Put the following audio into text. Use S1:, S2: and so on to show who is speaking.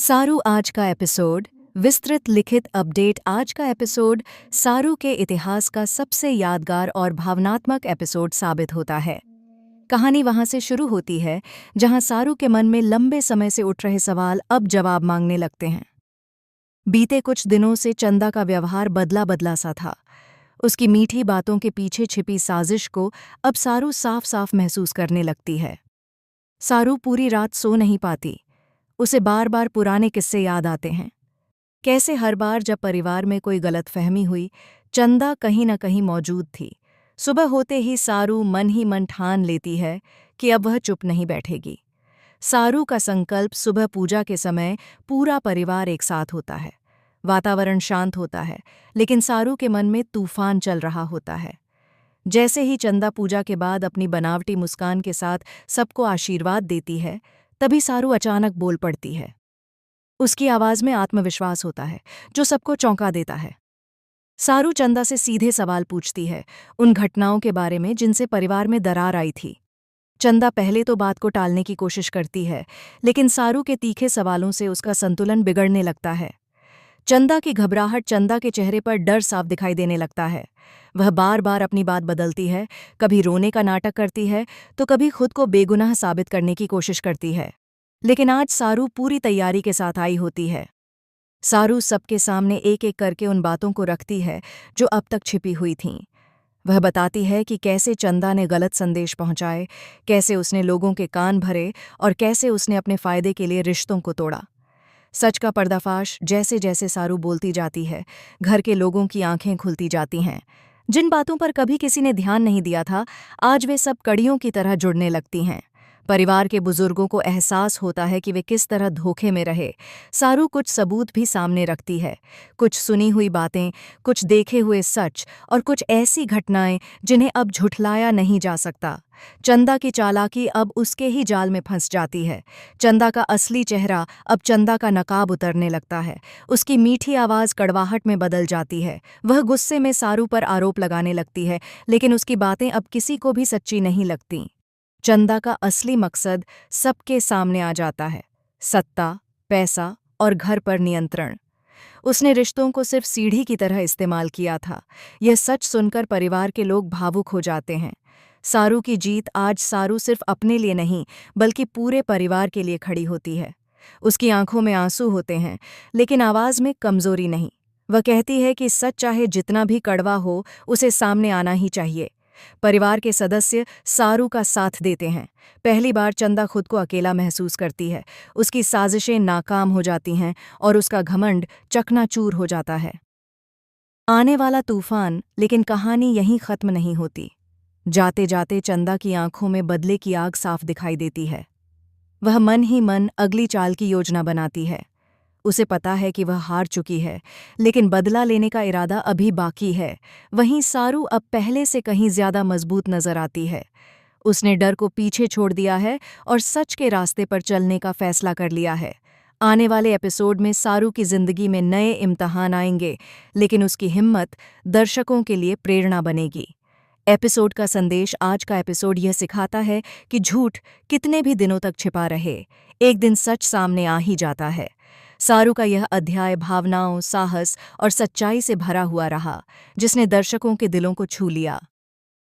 S1: सारू आज का एपिसोड विस्तृत लिखित अपडेट। आज का एपिसोड सारू के इतिहास का सबसे यादगार और भावनात्मक एपिसोड साबित होता है। कहानी वहां से शुरू होती है जहां सारू के मन में लंबे समय से उठ रहे सवाल अब जवाब मांगने लगते हैं। बीते कुछ दिनों से चंदा का व्यवहार बदला बदला सा था। उसकी मीठी बातों के पीछे छिपी साजिश को अब सारू साफ साफ महसूस करने लगती है। सारू पूरी रात सो नहीं पाती। उसे बार बार पुराने किस्से याद आते हैं। कैसे हर बार जब परिवार में कोई गलतफहमी हुई, चंदा कहीं न कहीं मौजूद थी। सुबह होते ही सारू मन ही मन ठान लेती है कि अब वह चुप नहीं बैठेगी। सारू का संकल्प सुबह पूजा के समय पूरा परिवार एक साथ होता है। वातावरण शांत होता है, लेकिन सारू के मन में तूफान चल रहा होता है। जैसे ही चंदा पूजा के बाद अपनी बनावटी मुस्कान के साथ सबको आशीर्वाद देती है, तभी सारू अचानक बोल पड़ती है। उसकी आवाज में आत्मविश्वास होता है जो सबको चौंका देता है। सारू चंदा से सीधे सवाल पूछती है, उन घटनाओं के बारे में जिनसे परिवार में दरार आई थी। चंदा पहले तो बात को टालने की कोशिश करती है, लेकिन सारू के तीखे सवालों से उसका संतुलन बिगड़ने लगता है। चंदा की घबराहट, चंदा के चेहरे पर डर साफ दिखाई देने लगता है। वह बार बार अपनी बात बदलती है, कभी रोने का नाटक करती है तो कभी खुद को बेगुनाह साबित करने की कोशिश करती है। लेकिन आज सारू पूरी तैयारी के साथ आई होती है। सारू सबके सामने एक एक करके उन बातों को रखती है जो अब तक छिपी हुई थीं। वह बताती है कि कैसे चंदा ने गलत संदेश पहुंचाए, कैसे उसने लोगों के कान भरे और कैसे उसने अपने फायदे के लिए रिश्तों को तोड़ा। सच का पर्दाफाश जैसे जैसे सारू बोलती जाती है, घर के लोगों की आंखें खुलती जाती हैं। जिन बातों पर कभी किसी ने ध्यान नहीं दिया था, आज वे सब कड़ियों की तरह जुड़ने लगती हैं। परिवार के बुजुर्गों को एहसास होता है कि वे किस तरह धोखे में रहे। सारू कुछ सबूत भी सामने रखती है, कुछ सुनी हुई बातें, कुछ देखे हुए सच और कुछ ऐसी घटनाएं जिन्हें अब झुठलाया नहीं जा सकता। चंदा की चालाकी अब उसके ही जाल में फंस जाती है। चंदा का असली चेहरा अब चंदा का नकाब उतरने लगता है। उसकी मीठी आवाज़ कड़वाहट में बदल जाती है। वह गुस्से में सारू पर आरोप लगाने लगती है, लेकिन उसकी बातें अब किसी को भी सच्ची नहीं लगतीं। चंदा का असली मकसद सबके सामने आ जाता है, सत्ता, पैसा और घर पर नियंत्रण। उसने रिश्तों को सिर्फ सीढ़ी की तरह इस्तेमाल किया था। यह सच सुनकर परिवार के लोग भावुक हो जाते हैं। सारू की जीत आज सारू सिर्फ अपने लिए नहीं, बल्कि पूरे परिवार के लिए खड़ी होती है। उसकी आंखों में आंसू होते हैं, लेकिन आवाज में कमजोरी नहीं। वह कहती है कि सच चाहे जितना भी कड़वा हो, उसे सामने आना ही चाहिए। परिवार के सदस्य सारू का साथ देते हैं। पहली बार चंदा खुद को अकेला महसूस करती है। उसकी साजिशें नाकाम हो जाती हैं और उसका घमंड चकनाचूर हो जाता है। आने वाला तूफान, लेकिन कहानी यहीं खत्म नहीं होती। जाते जाते चंदा की आंखों में बदले की आग साफ दिखाई देती है। वह मन ही मन अगली चाल की योजना बनाती है। उसे पता है कि वह हार चुकी है, लेकिन बदला लेने का इरादा अभी बाकी है। वहीं सारू अब पहले से कहीं ज्यादा मजबूत नजर आती है। उसने डर को पीछे छोड़ दिया है और सच के रास्ते पर चलने का फैसला कर लिया है। आने वाले एपिसोड में सारू की जिंदगी में नए इम्तिहान आएंगे, लेकिन उसकी हिम्मत दर्शकों के लिए प्रेरणा बनेगी। एपिसोड का संदेश, आज का एपिसोड यह सिखाता है कि झूठ कितने भी दिनों तक छिपा रहे, एक दिन सच सामने आ ही जाता है। सारू का यह अध्याय भावनाओं, साहस और सच्चाई से भरा हुआ रहा, जिसने दर्शकों के दिलों को छू लिया।